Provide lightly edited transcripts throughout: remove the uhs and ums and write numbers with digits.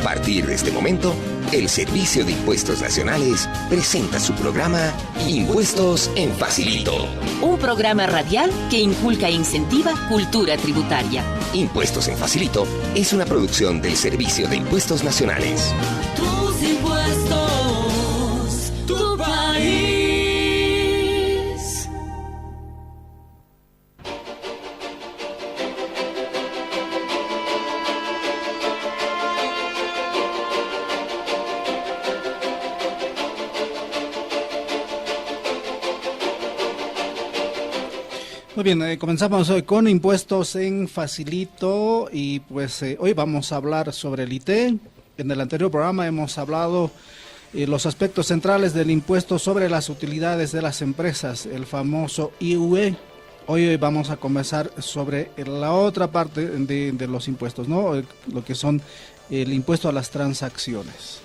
partir de este momento, el Servicio de Impuestos Nacionales presenta su programa Impuestos en Facilito. Un programa radial que inculca e incentiva cultura tributaria. Impuestos en Facilito es una producción del Servicio de Impuestos Nacionales. Tus impuestos, tu país. Muy bien, comenzamos hoy con Impuestos en Facilito y pues hoy vamos a hablar sobre el IT. En el anterior programa hemos hablado los aspectos centrales del impuesto sobre las utilidades de las empresas, el famoso IUE. Hoy vamos a conversar sobre la otra parte de los impuestos, ¿no? Lo que son el impuesto a las transacciones.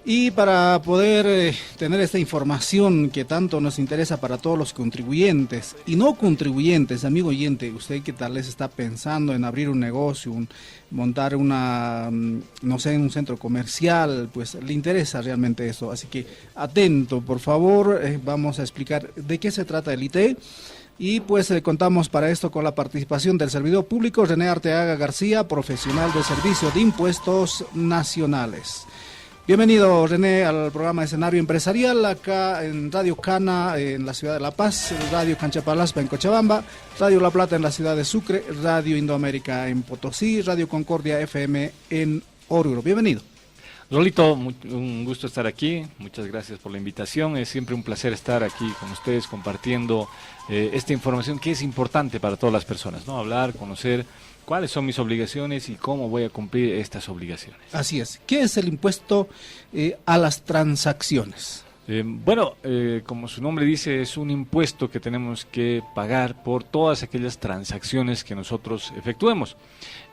Y para poder tener esta información que tanto nos interesa para todos los contribuyentes y no contribuyentes, amigo oyente, usted que tal vez está pensando en abrir un negocio, montar no sé, un centro comercial, pues le interesa realmente eso. Así que atento, por favor, vamos a explicar de qué se trata el IT. Y pues contamos para esto con la participación del servidor público René Arteaga García, profesional del Servicio de Impuestos Nacionales. Bienvenido, René, al programa Escenario Empresarial, acá en Radio Cana, en la ciudad de La Paz, Radio Canchapalaspa en Cochabamba, Radio La Plata en la ciudad de Sucre, Radio Indoamérica en Potosí, Radio Concordia FM en Oruro. Bienvenido. Rolito, un gusto estar aquí, muchas gracias por la invitación, es siempre un placer estar aquí con ustedes compartiendo esta información que es importante para todas las personas, ¿no? Hablar, conocer cuáles son mis obligaciones y cómo voy a cumplir estas obligaciones. Así es. ¿Qué es el impuesto a las transacciones? Como su nombre dice, es un impuesto que tenemos que pagar por todas aquellas transacciones que nosotros efectuemos.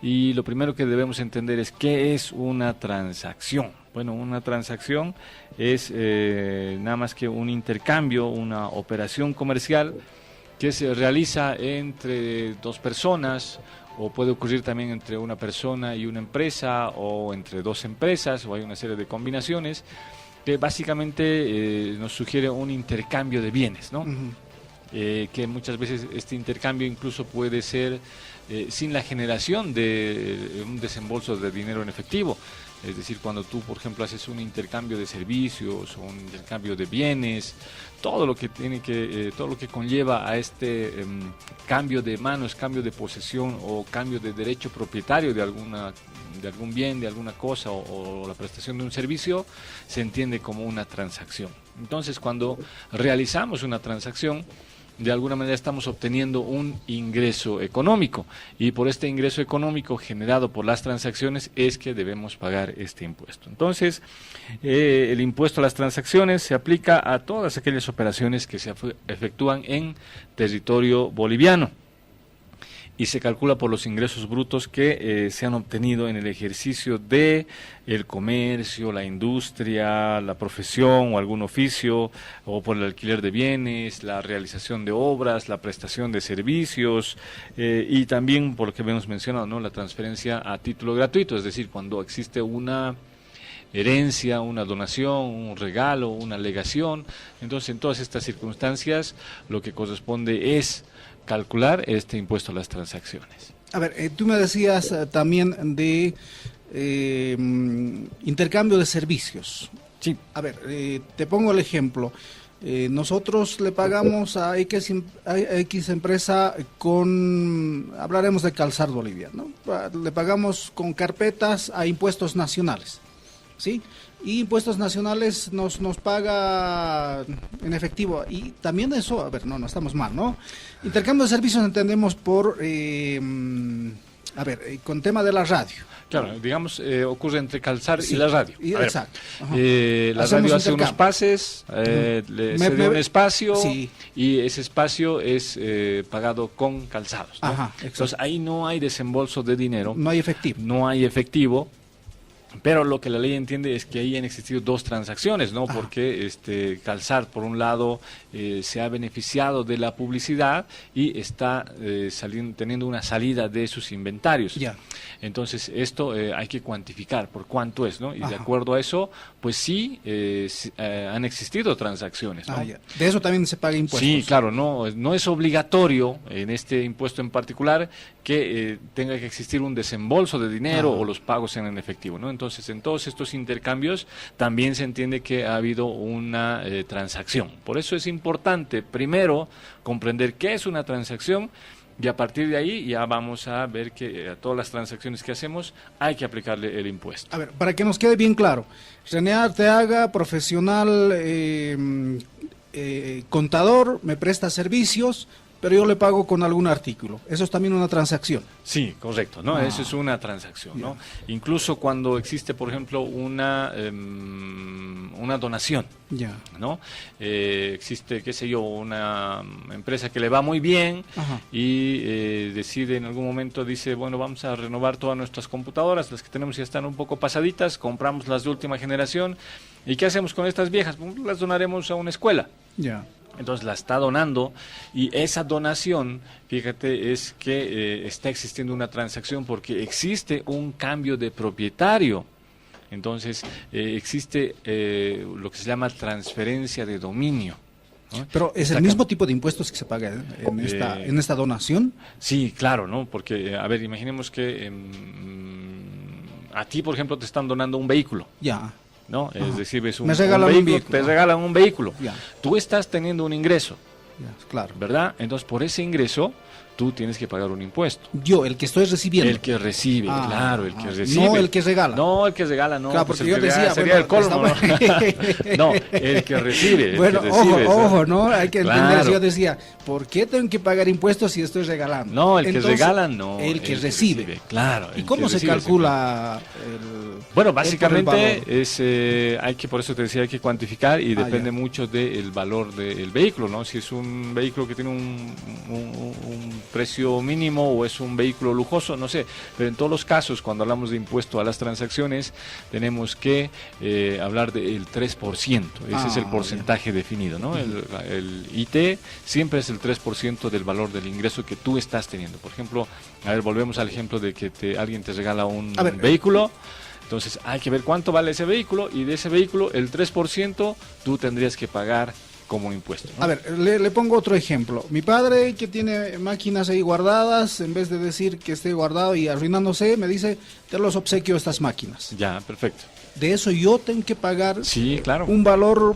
Y lo primero que debemos entender es qué es una transacción. Bueno, una transacción es nada más que un intercambio, una operación comercial que se realiza entre dos personas, o puede ocurrir también entre una persona y una empresa, o entre dos empresas, o hay una serie de combinaciones que básicamente nos sugiere un intercambio de bienes, ¿no? Uh-huh. Que muchas veces este intercambio incluso puede ser sin la generación de un desembolso de dinero en efectivo. Es decir, cuando tú, por ejemplo, haces un intercambio de servicios o un intercambio de bienes, todo lo que conlleva a este cambio de manos, cambio de posesión o cambio de derecho propietario de algún bien, de alguna cosa o la prestación de un servicio, se entiende como una transacción. Entonces, cuando realizamos una transacción, de alguna manera estamos obteniendo un ingreso económico, y por este ingreso económico generado por las transacciones es que debemos pagar este impuesto. Entonces, el impuesto a las transacciones se aplica a todas aquellas operaciones que se efectúan en territorio boliviano y se calcula por los ingresos brutos que se han obtenido en el ejercicio de el comercio, la industria, la profesión o algún oficio, o por el alquiler de bienes, la realización de obras, la prestación de servicios, y también, por lo que hemos mencionado, ¿no?, la transferencia a título gratuito, es decir, cuando existe una herencia, una donación, un regalo, una legación. Entonces, en todas estas circunstancias, lo que corresponde es calcular este impuesto a las transacciones. A ver, tú me decías también de intercambio de servicios. Sí. A ver, te pongo el ejemplo. Nosotros le pagamos a X empresa hablaremos de Calzar Bolivia, ¿no? Le pagamos con carpetas a impuestos nacionales, ¿sí? Y impuestos nacionales nos paga en efectivo, y también eso, a ver, no estamos mal, ¿no? Intercambio de servicios entendemos por, con tema de la radio. Claro, digamos, ocurre entre Calzar Sí, y la radio. Exacto. La radio hace unos pases, le cede un espacio, sí, y ese espacio es pagado con calzados, ¿no? Ajá, Entonces ahí no hay desembolso de dinero. No hay efectivo. No hay efectivo. Pero lo que la ley entiende es que ahí han existido dos transacciones, ¿no? Ajá. Porque Calzar, por un lado, se ha beneficiado de la publicidad y está teniendo una salida de sus inventarios. Ya. Entonces, esto hay que cuantificar por cuánto es, ¿no? Y de Ajá. acuerdo a eso, pues sí, han existido transacciones, ¿no? Ah, ya. De eso también se paga impuestos. Sí, claro, no es obligatorio en este impuesto en particular que tenga que existir un desembolso de dinero o los pagos sean en efectivo, ¿no? Entonces, en todos estos intercambios también se entiende que ha habido una transacción. Por eso es importante, primero, comprender qué es una transacción y a partir de ahí ya vamos a ver que a todas las transacciones que hacemos hay que aplicarle el impuesto. A ver, para que nos quede bien claro, René Arteaga, profesional contador, me presta servicios, pero yo le pago con algún artículo. Eso es también una transacción. Sí, correcto, ¿no? Eso es una transacción, ¿no? Incluso cuando existe, por ejemplo, una donación, Ya. ¿no? Existe, qué sé yo, una empresa que le va muy bien Ajá. y decide en algún momento, dice, bueno, vamos a renovar todas nuestras computadoras, las que tenemos ya están un poco pasaditas, compramos las de última generación, ¿y qué hacemos con estas viejas? Pues las donaremos a una escuela. Ya. Entonces la está donando y esa donación, fíjate, es que está existiendo una transacción porque existe un cambio de propietario. Entonces existe lo que se llama transferencia de dominio, ¿no? Pero ¿es el mismo tipo de impuestos que se paga en esta donación? Sí, claro, ¿no? Porque, a ver, imaginemos que a ti, por ejemplo, te están donando un vehículo. Ya. ¿No? Es decir, ves Me regalan un vehículo. te regalan un vehículo. Ya. Tú estás teniendo un ingreso, Ya, claro. ¿verdad? Entonces, por ese ingreso, tú tienes que pagar un impuesto. Yo, el que estoy recibiendo. El que recibe, Ah, claro, el que ah, recibe. no el que regala. No, el que regala, no. Claro, pues porque el yo que decía, sería bueno, el colmo, ¿no? No, el que recibe. El Bueno, que recibe, ojo, ¿no? Hay que entender Claro. eso. Yo decía, ¿por qué tengo que pagar impuestos si estoy regalando? No, el que Entonces, regala, no. El que recibe. Claro. ¿Y el cómo que se recibe, calcula Bueno, el básicamente valor? es hay que, por eso te decía, hay que cuantificar y depende ya. mucho del valor del vehículo, ¿no? Si es un vehículo que tiene un precio mínimo o es un vehículo lujoso, no sé, pero en todos los casos, cuando hablamos de impuesto a las transacciones, tenemos que hablar del 3%, ese es el porcentaje definido, ¿no? El IT siempre es el 3% del valor del ingreso que tú estás teniendo. Por ejemplo, a ver, volvemos al ejemplo de que alguien te regala un vehículo. Entonces hay que ver cuánto vale ese vehículo y de ese vehículo el 3% tú tendrías que pagar como impuesto, ¿no? A ver, le pongo otro ejemplo. Mi padre, que tiene máquinas ahí guardadas, en vez de decir que esté guardado y arruinándose, me dice, te los obsequio estas máquinas. Ya, perfecto. De eso yo tengo que pagar Sí, claro. un valor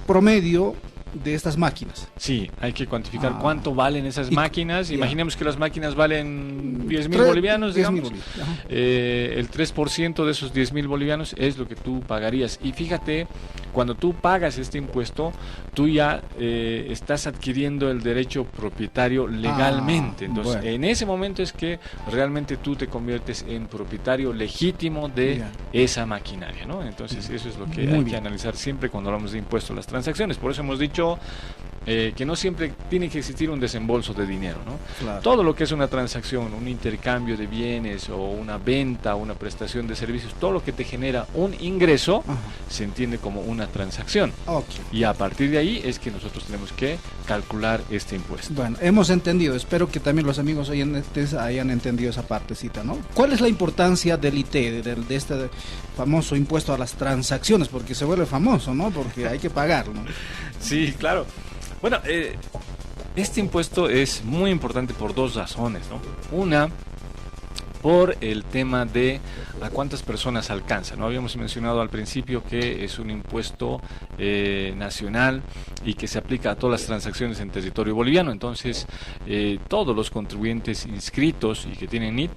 promedio de estas máquinas. Sí, hay que cuantificar cuánto valen esas máquinas. ya. Imaginemos que las máquinas valen 10.000 Tres- bolivianos, 10.000 digamos. bolivianos, ajá. El 3% de esos 10.000 bolivianos es lo que tú pagarías. Y fíjate, cuando tú pagas este impuesto, tú ya estás adquiriendo el derecho propietario legalmente. Entonces, bueno. en ese momento es que realmente tú te conviertes en propietario legítimo de Ya. esa maquinaria, ¿no? Entonces, eso es lo que Muy hay bien. que analizar siempre cuando hablamos de impuesto a las transacciones. Por eso hemos dicho que no siempre tiene que existir un desembolso de dinero, ¿no? Claro. Todo lo que es una transacción, un intercambio de bienes o una venta, una prestación de servicios, todo lo que te genera un ingreso Ajá. se entiende como una transacción. Ok. Y a partir de ahí es que nosotros tenemos que calcular este impuesto. Bueno, hemos entendido. Espero que también los amigos oyentes hayan entendido esa partecita, ¿no? ¿Cuál es la importancia del IT, de este famoso impuesto a las transacciones? Porque se vuelve famoso, ¿no? Porque hay que pagarlo, ¿no? Sí, claro. Bueno, este impuesto es muy importante por dos razones, ¿no? Una, por el tema de a cuántas personas alcanza, ¿no? Habíamos mencionado al principio que es un impuesto nacional y que se aplica a todas las transacciones en territorio boliviano. Entonces, todos los contribuyentes inscritos y que tienen NIT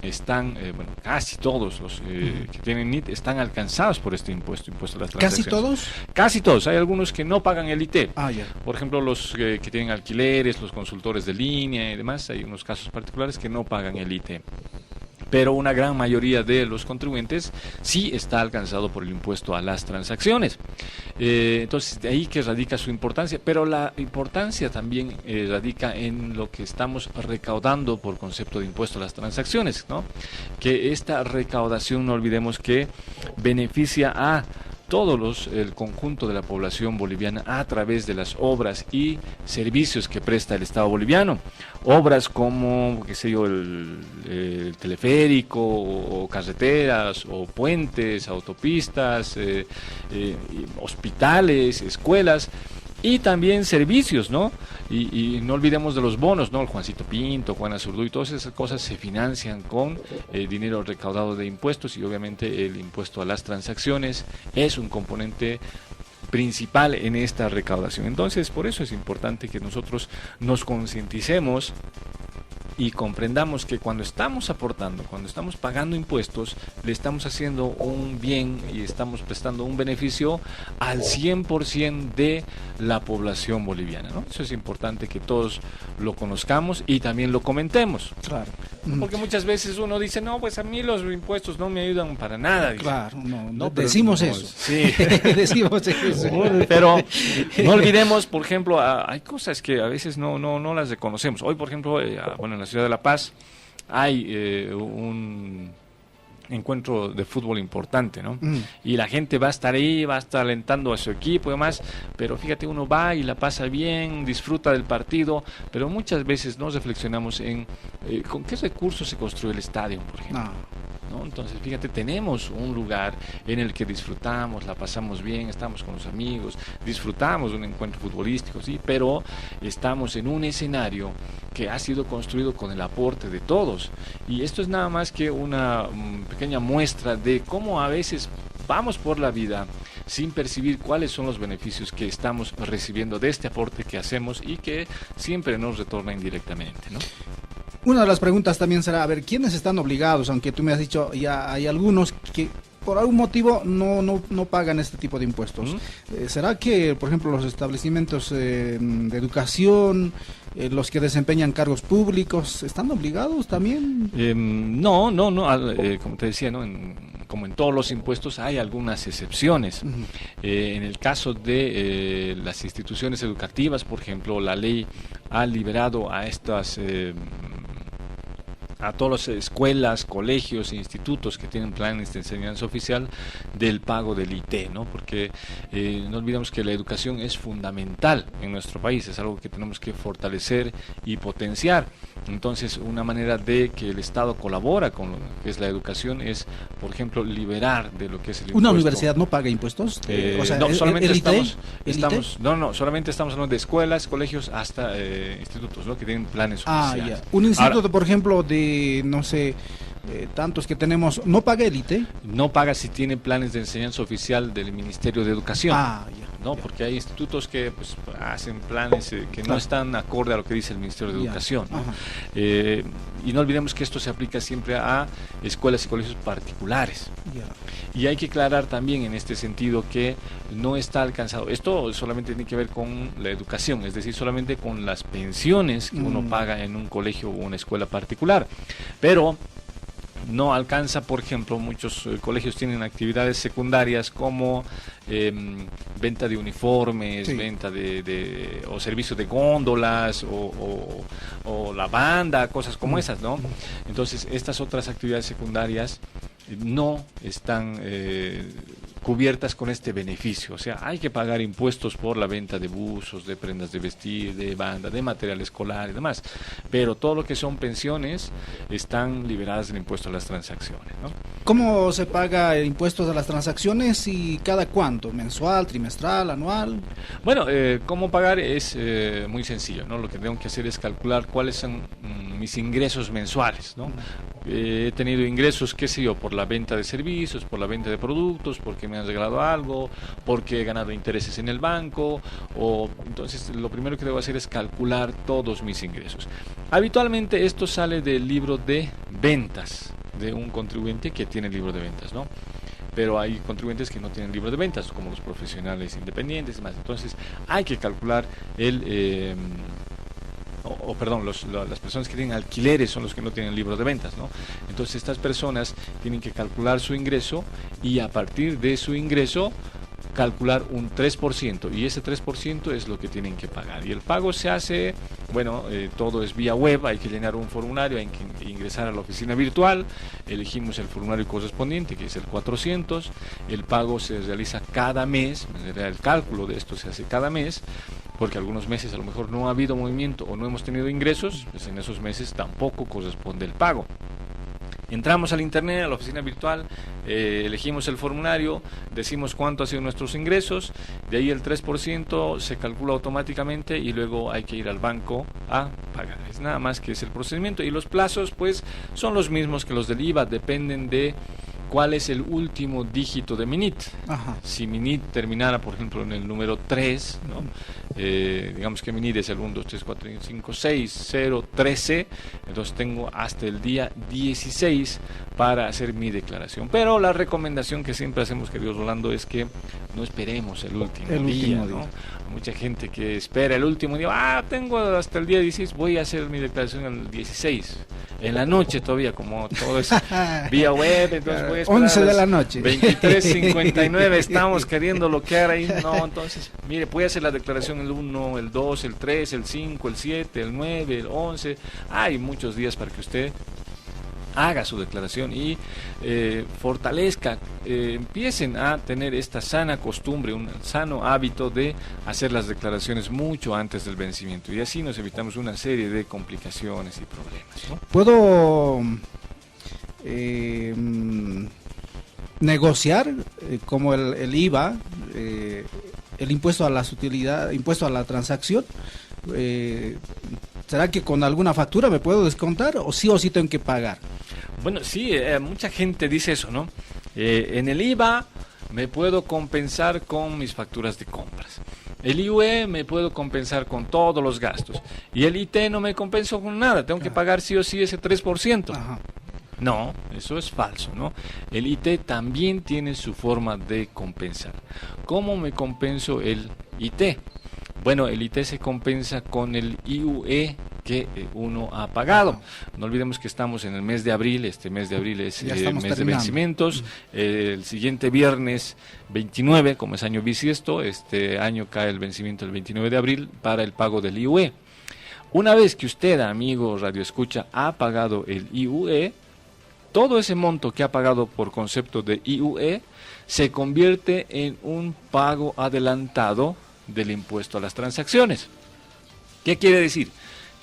están, bueno, casi todos los que tienen NIT están alcanzados por este impuesto a las transacciones. ¿Casi todos? Casi todos. Hay algunos que no pagan el IT. Ah, ya. Por ejemplo, los que tienen alquileres, los consultores de línea y demás, hay unos casos particulares que no pagan el IT. pero una gran mayoría de los contribuyentes sí está alcanzado por el impuesto a las transacciones. Entonces, de ahí que radica su importancia, pero la importancia también radica en lo que estamos recaudando por concepto de impuesto a las transacciones, ¿no? Que esta recaudación, no olvidemos que beneficia a el conjunto de la población boliviana a través de las obras y servicios que presta el Estado boliviano. Obras como, qué sé yo, el teleférico, o carreteras, o puentes, autopistas, hospitales, escuelas, y también servicios, ¿no? Y no olvidemos de los bonos, ¿no? El Juancito Pinto, Juana Zurduy, todas esas cosas se financian con dinero recaudado de impuestos, y obviamente el impuesto a las transacciones es un componente principal en esta recaudación. Entonces, por eso es importante que nosotros nos concienticemos y comprendamos que cuando estamos aportando, cuando estamos pagando impuestos, le estamos haciendo un bien y estamos prestando un beneficio al 100% de la población boliviana, ¿no? Eso es importante que todos lo conozcamos y también lo comentemos. Claro. Porque muchas veces uno dice, no, pues a mí los impuestos no me ayudan para nada. Dice. Claro, no, pero decimos no, eso. Sí. Decimos eso. Pero no olvidemos, por ejemplo, hay cosas que a veces no las reconocemos. Hoy, por ejemplo, en la ciudad de La Paz hay un encuentro de fútbol importante, ¿no? Y la gente va a estar ahí, va a estar alentando a su equipo y demás, pero fíjate, uno va y la pasa bien, disfruta del partido, pero muchas veces no reflexionamos en con qué recursos se construye el estadio, por ejemplo. ¿No? Entonces, fíjate, tenemos un lugar en el que disfrutamos, la pasamos bien, estamos con los amigos, disfrutamos de un encuentro futbolístico, sí, pero estamos en un escenario que ha sido construido con el aporte de todos, y esto es nada más que una pequeña muestra de cómo a veces vamos por la vida sin percibir cuáles son los beneficios que estamos recibiendo de este aporte que hacemos y que siempre nos retorna indirectamente, ¿no? Una de las preguntas también será, a ver, ¿quiénes están obligados? Aunque tú me has dicho, ya hay algunos que por algún motivo no pagan este tipo de impuestos. ¿Será que, por ejemplo, los establecimientos de educación, los que desempeñan cargos públicos, están obligados también? No, como te decía, ¿no? Como en todos los impuestos hay algunas excepciones. En el caso de las instituciones educativas, por ejemplo, la ley ha liberado a estas a todas las escuelas, colegios e institutos que tienen planes de enseñanza oficial del pago del IT, ¿no? Porque no olvidemos que la educación es fundamental en nuestro país, es algo que tenemos que fortalecer y potenciar. Entonces, una manera de que el Estado colabora con lo que es la educación es, por ejemplo, liberar de lo que es el impuesto. ¿Una universidad no paga impuestos? O sea, no, solamente solamente estamos hablando de escuelas, colegios, hasta institutos, ¿no? Que tienen planes oficiales. Un instituto, por ejemplo, de, no sé, tantos que tenemos, ¿no paga el IT? No paga si tiene planes de enseñanza oficial del Ministerio de Educación. ¿No? Porque hay institutos que pues hacen planes que no están acorde a lo que dice el Ministerio de Educación, ¿no? Y no olvidemos que esto se aplica siempre a escuelas y colegios particulares. Y hay que aclarar también en este sentido que no está alcanzado. Esto solamente tiene que ver con la educación, es decir, solamente con las pensiones que uno paga en un colegio o una escuela particular. Pero no alcanza, por ejemplo, muchos colegios tienen actividades secundarias como venta de uniformes, venta o servicio de góndolas o lavanda, cosas como esas, ¿no? Entonces, estas otras actividades secundarias no están cubiertas con este beneficio. O sea, hay que pagar impuestos por la venta de buzos, de prendas de vestir, de banda, de material escolar y demás, pero todo lo que son pensiones están liberadas del impuesto a las transacciones, ¿no? ¿Cómo se paga el impuesto a las transacciones y cada cuánto? ¿Mensual, trimestral, anual? Bueno, cómo pagar es muy sencillo, ¿no? Lo que tengo que hacer es calcular cuáles son mis ingresos mensuales, ¿no? He tenido ingresos, qué sé yo, por la venta de servicios, por la venta de productos, porque me han regalado algo, porque he ganado intereses en el banco, entonces lo primero que debo hacer es calcular todos mis ingresos. Habitualmente esto sale del libro de ventas de un contribuyente que tiene libro de ventas, ¿no? Pero hay contribuyentes que no tienen libro de ventas, como los profesionales independientes y demás. Entonces hay que calcular perdón, las personas que tienen alquileres son los que no tienen libros de ventas, ¿no? Entonces estas personas tienen que calcular su ingreso y a partir de su ingreso calcular un 3%, y ese 3% es lo que tienen que pagar. Y el pago se hace, bueno, todo es vía web, hay que llenar un formulario, hay que ingresar a la oficina virtual, elegimos el formulario correspondiente, que es el 400, el pago se realiza cada mes, el cálculo de esto se hace cada mes, porque algunos meses a lo mejor no ha habido movimiento o no hemos tenido ingresos, pues en esos meses tampoco corresponde el pago. Entramos al internet, a la oficina virtual, elegimos el formulario, decimos cuánto han sido nuestros ingresos, de ahí el 3% se calcula automáticamente y luego hay que ir al banco a pagar. Es nada más que es el procedimiento, y los plazos pues son los mismos que los del IVA, dependen de cuál es el último dígito de mi NIT. Ajá. Si mi NIT terminara, por ejemplo, en el número 3, ¿no? Digamos que mi NIT es el 1, 2, 3, 4, 5, 6, 0, 13, entonces tengo hasta el día 16 para hacer mi declaración. Pero la recomendación que siempre hacemos, querido Rolando, es que no esperemos el último día, ¿no? Hay mucha gente que espera el último día, tengo hasta el día 16, voy a hacer mi declaración el 16, en la noche todavía, como todo es vía web, entonces voy a esperar 11 de la noche. 23:59, estamos queriendo bloquear ahí, no, entonces, mire, puede hacer la declaración el 1, el 2, el 3, el 5, el 7, el 9, el 11, hay muchos días para que usted haga su declaración y fortalezca, empiecen a tener esta sana costumbre, un sano hábito de hacer las declaraciones mucho antes del vencimiento, y así nos evitamos una serie de complicaciones y problemas, ¿no? ¿Puedo negociar como el IVA, el impuesto a las utilidades, impuesto a la transacción? ¿Será que con alguna factura me puedo descontar o sí tengo que pagar? Bueno, sí, mucha gente dice eso, ¿no? En el IVA me puedo compensar con mis facturas de compras. El IUE me puedo compensar con todos los gastos. Y el IT no me compenso con nada, tengo que pagar sí o sí ese 3%. Ajá. No, eso es falso, ¿no? El IT también tiene su forma de compensar. ¿Cómo me compenso el IT? Bueno, el IT se compensa con el IUE que uno ha pagado. No olvidemos que estamos en el mes de abril, este mes de abril es el mes de vencimientos. El siguiente viernes 29, como es año bisiesto, este año cae el vencimiento el 29 de abril para el pago del IUE. Una vez que usted, amigo Radio Escucha, ha pagado el IUE, todo ese monto que ha pagado por concepto de IUE se convierte en un pago adelantado del impuesto a las transacciones. ¿Qué quiere decir?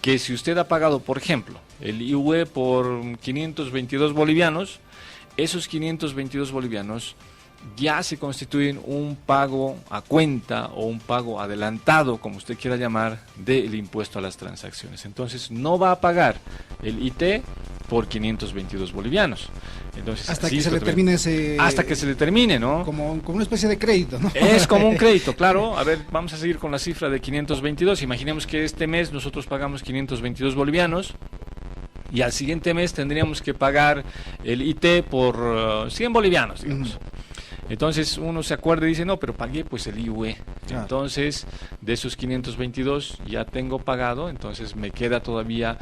Que si usted ha pagado, por ejemplo, el IUE por 522 bolivianos, esos 522 bolivianos ya se constituyen un pago a cuenta o un pago adelantado, como usted quiera llamar, del impuesto a las transacciones. Entonces no va a pagar el IT por 522 bolivianos. Entonces, hasta que se le termine ese... Hasta que se le termine, ¿no? Como una especie de crédito, ¿no? Es como un crédito, claro. A ver, vamos a seguir con la cifra de 522. Imaginemos que este mes nosotros pagamos 522 bolivianos y al siguiente mes tendríamos que pagar el IT por 100 bolivianos, digamos. Entonces uno se acuerda y dice, no, pero pagué pues el IUE. Claro. Entonces, de esos 522 ya tengo pagado, entonces me queda todavía,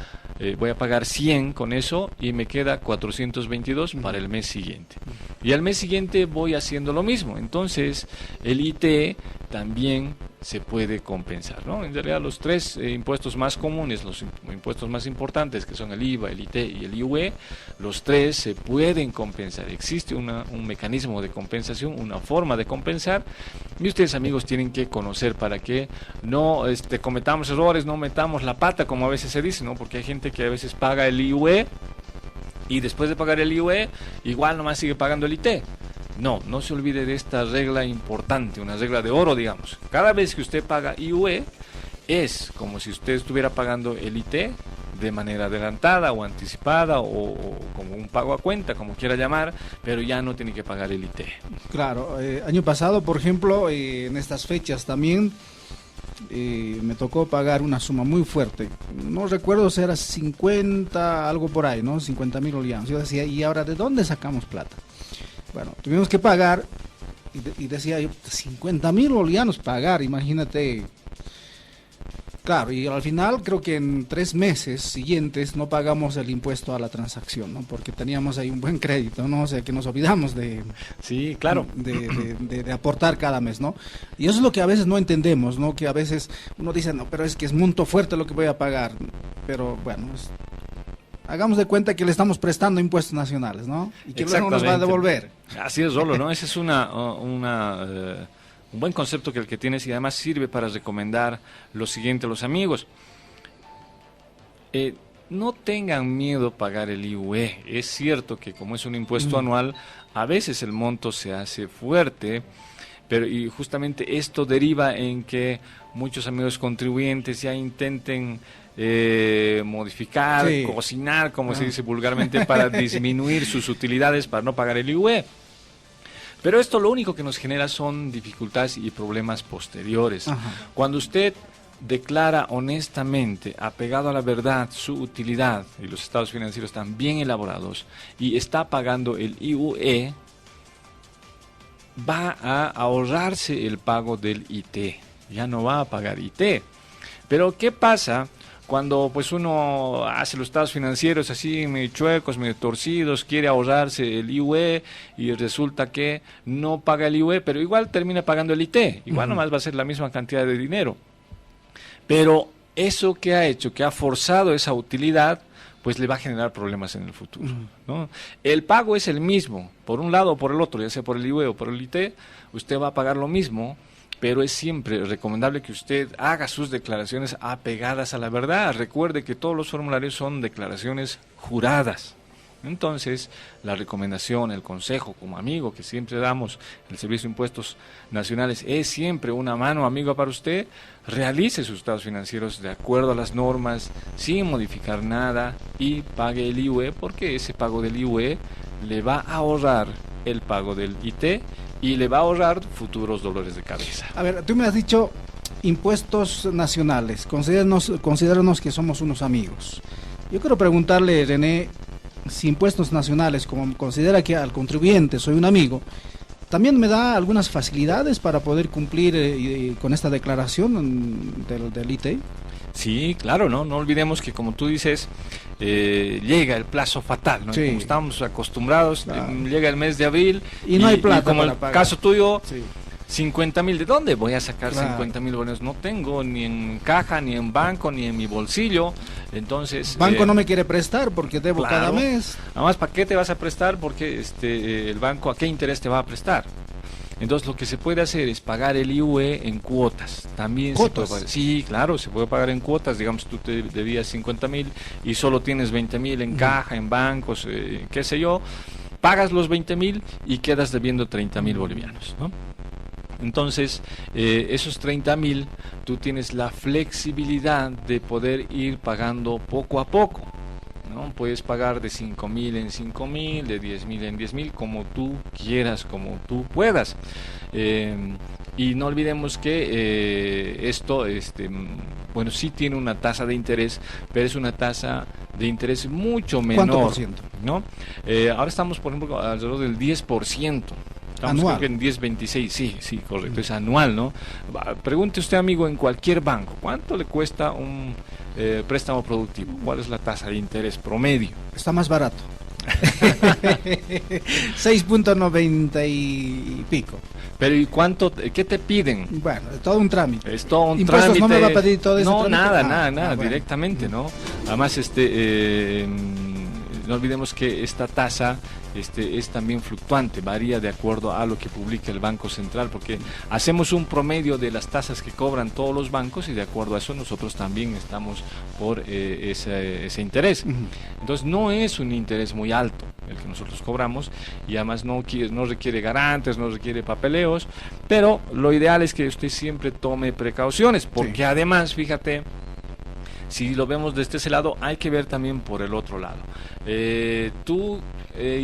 voy a pagar 100 con eso y me queda 422 para el mes siguiente. Y al mes siguiente voy haciendo lo mismo. Entonces, el IT también se puede compensar, ¿no? En realidad los tres impuestos más comunes, los impuestos más importantes, que son el IVA, el IT y el IUE, los tres se pueden compensar. Existe un mecanismo de compensación, una forma de compensar, y ustedes, amigos, tienen que conocer para que no cometamos errores, no metamos la pata, como a veces se dice, ¿no? Porque hay gente que a veces paga el IUE y después de pagar el IUE igual nomás sigue pagando el IT. No se olvide de esta regla importante, una regla de oro, digamos. Cada vez que usted paga IUE, es como si usted estuviera pagando el IT de manera adelantada o anticipada o como un pago a cuenta, como quiera llamar, pero ya no tiene que pagar el IT. Claro, año pasado, por ejemplo, en estas fechas también me tocó pagar una suma muy fuerte. No recuerdo si era 50, algo por ahí, ¿no? 50.000 bolivianos. Yo decía, ¿y ahora de dónde sacamos plata? Bueno, tuvimos que pagar, y decía yo, 50.000 bolivianos pagar, imagínate, Claro, y al final creo que en 3 meses siguientes no pagamos el impuesto a la transacción, ¿no? Porque teníamos ahí un buen crédito, ¿no? O sea, que nos olvidamos Sí, claro. de aportar cada mes, ¿no? Y eso es lo que a veces no entendemos, ¿no? Que a veces uno dice, no, pero es que es monto fuerte lo que voy a pagar. Pero bueno, hagamos de cuenta que le estamos prestando impuestos nacionales, ¿no? Y que luego nos va a devolver. Así es, Rolo, ¿no? Ese es un buen concepto que el que tienes, y además sirve para recomendar lo siguiente a los amigos. No tengan miedo a pagar el IUE. Es cierto que como es un impuesto anual, a veces el monto se hace fuerte, pero y justamente esto deriva en que muchos amigos contribuyentes ya intenten modificar, cocinar, como se dice vulgarmente, para disminuir sus utilidades, para no pagar el IUE. Pero esto lo único que nos genera son dificultades y problemas posteriores. Ajá. Cuando usted declara honestamente, apegado a la verdad, su utilidad, y los estados financieros están bien elaborados, y está pagando el IUE, va a ahorrarse el pago del IT. Ya no va a pagar IT. Pero ¿qué pasa cuando pues uno hace los estados financieros así medio chuecos, medio torcidos, quiere ahorrarse el IUE y resulta que no paga el IUE, pero igual termina pagando el IT? Igual nomás va a ser la misma cantidad de dinero. Pero eso que ha hecho, que ha forzado esa utilidad, pues le va a generar problemas en el futuro, ¿no? El pago es el mismo, por un lado o por el otro, ya sea por el IUE o por el IT, usted va a pagar lo mismo, pero es siempre recomendable que usted haga sus declaraciones apegadas a la verdad. Recuerde que todos los formularios son declaraciones juradas. Entonces, la recomendación, el consejo como amigo que siempre damos en el Servicio de Impuestos Nacionales es siempre una mano amiga para usted. Realice sus estados financieros de acuerdo a las normas, sin modificar nada, y pague el IUE, porque ese pago del IUE le va a ahorrar el pago del IT y le va a ahorrar futuros dolores de cabeza. A ver, tú me has dicho impuestos nacionales, considéranos que somos unos amigos. Yo quiero preguntarle, René, si impuestos nacionales, como considera que al contribuyente soy un amigo, también me da algunas facilidades para poder cumplir con esta declaración del IT. Sí, claro, no olvidemos que, como tú dices, llega el plazo fatal, ¿no? Sí. Como estamos acostumbrados, llega el mes de abril y no hay plata, y como para el pagar. Caso tuyo, sí. 50,000, ¿de dónde voy a sacar 50,000 bolivianos? No tengo ni en caja, ni en banco, ni en mi bolsillo. Entonces, banco no me quiere prestar porque debo cada mes. Además, ¿para qué te vas a prestar? Porque el banco, ¿a qué interés te va a prestar? Entonces, lo que se puede hacer es pagar el IUE en cuotas. También ¿Cuotas? se puede pagar. Sí, claro, se puede pagar en cuotas. Digamos, tú te debías 50,000 y solo tienes 20,000 en caja, en bancos, qué sé yo. Pagas los 20,000 y quedas debiendo 30,000 bolivianos, ¿no? Entonces, esos 30,000, tú tienes la flexibilidad de poder ir pagando poco a poco, ¿no? Puedes pagar de 5,000 en 5,000, de 10,000 en 10,000, como tú quieras, como tú puedas. Y no olvidemos que esto, bueno, sí tiene una tasa de interés, pero es una tasa de interés mucho menor. ¿Cuánto por ciento? ¿No? Ahora estamos, por ejemplo, alrededor del 10%. Estamos anual. Creo que en 10.26, sí, correcto, es anual, ¿no? Pregunte usted, amigo, en cualquier banco, ¿cuánto le cuesta un préstamo productivo? ¿Cuál es la tasa de interés promedio? Está más barato. 6.90 y pico. Pero ¿y cuánto? ¿Qué te piden? Bueno, es todo un trámite. Es todo un ¿Impuestos trámite. no me va a pedir todo ese No, trámite? nada, Bueno. directamente, ¿no? Además, no olvidemos que esta tasa es también fluctuante, varía de acuerdo a lo que publica el Banco Central, porque hacemos un promedio de las tasas que cobran todos los bancos y de acuerdo a eso nosotros también estamos por ese interés. Entonces no es un interés muy alto el que nosotros cobramos y además no requiere garantes, no requiere papeleos, pero lo ideal es que usted siempre tome precauciones, porque además, fíjate, si lo vemos desde ese lado, hay que ver también por el otro lado. Tú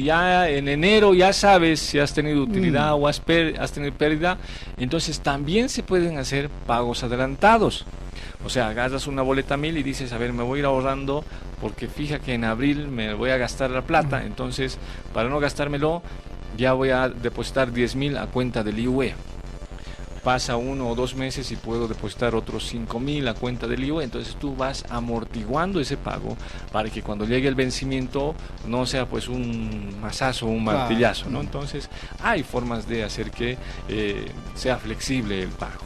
ya en enero ya sabes si has tenido utilidad o has tenido pérdida, entonces también se pueden hacer pagos adelantados. O sea, agarras una boleta 1,000 y dices, a ver, me voy a ir ahorrando porque fija que en abril me voy a gastar la plata, entonces para no gastármelo ya voy a depositar 10,000 a cuenta del IUE. pasa 1 o 2 meses y puedo depositar otros 5.000 a cuenta del IVA, entonces tú vas amortiguando ese pago para que cuando llegue el vencimiento no sea pues un mazazo, un martillazo, ¿no? Entonces hay formas de hacer que sea flexible el pago.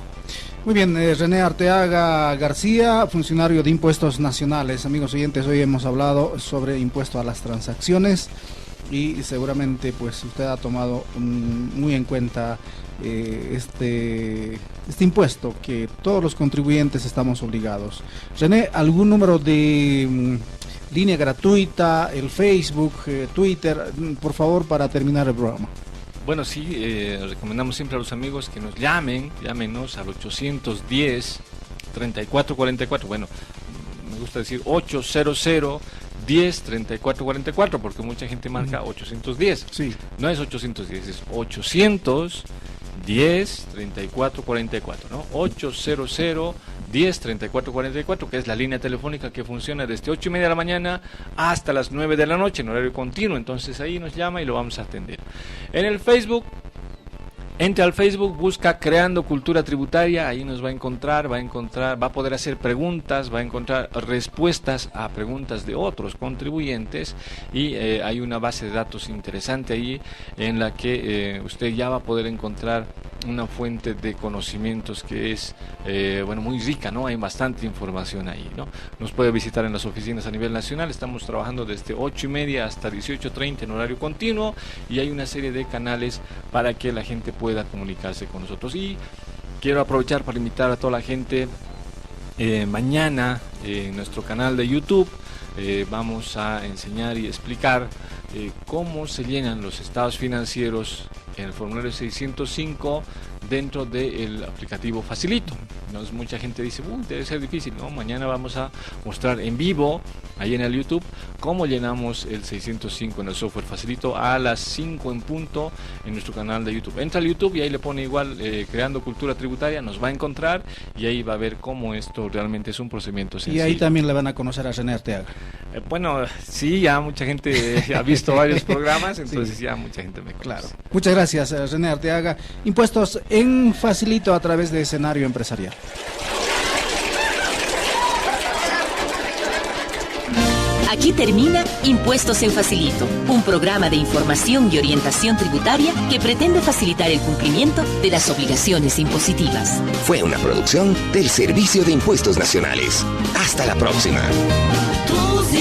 Muy bien, René Arteaga García, funcionario de Impuestos Nacionales. Amigos oyentes, hoy hemos hablado sobre impuesto a las transacciones y seguramente pues usted ha tomado muy en cuenta este impuesto que todos los contribuyentes estamos obligados. René, ¿algún número de línea gratuita, el Facebook, Twitter, por favor, para terminar el programa? Bueno, sí, recomendamos siempre a los amigos que nos llámenos al 810-3444, bueno, me gusta decir 800-10-3444, porque mucha gente marca 810, sí. No es 810, es 810-3444, ¿no? 800-10-3444, que es la línea telefónica que funciona desde 8:30 de la mañana hasta las 9 de la noche en horario continuo. Entonces ahí nos llama y lo vamos a atender. En el Facebook, entre al Facebook, busca Creando Cultura Tributaria, ahí nos va a encontrar, va a poder hacer preguntas, va a encontrar respuestas a preguntas de otros contribuyentes y hay una base de datos interesante ahí en la que usted ya va a poder encontrar una fuente de conocimientos que es muy rica, ¿no? Hay bastante información ahí, ¿no? Nos puede visitar en las oficinas a nivel nacional, estamos trabajando desde 8:30 hasta 18:30 en horario continuo y hay una serie de canales para que la gente pueda comunicarse con nosotros. Y quiero aprovechar para invitar a toda la gente, mañana en nuestro canal de YouTube vamos a enseñar y explicar cómo se llenan los estados financieros en el formulario 605 dentro del aplicativo Facilito. Entonces mucha gente dice, debe ser difícil, ¿no? Mañana vamos a mostrar en vivo, ahí en el YouTube, cómo llenamos el 605 en el software Facilito a las 5 en punto en nuestro canal de YouTube. Entra al YouTube y ahí le pone igual Creando Cultura Tributaria, nos va a encontrar y ahí va a ver cómo esto realmente es un procedimiento sencillo. Y ahí también le van a conocer a René Arteaga. Bueno, sí, ya mucha gente ha visto varios programas, entonces sí, ya mucha gente me conoce. Claro. Muchas gracias, René Arteaga. Impuestos en Facilito a través de Escenario Empresarial. Aquí termina Impuestos en Facilito, un programa de información y orientación tributaria que pretende facilitar el cumplimiento de las obligaciones impositivas. Fue una producción del Servicio de Impuestos Nacionales. Hasta la próxima. Tus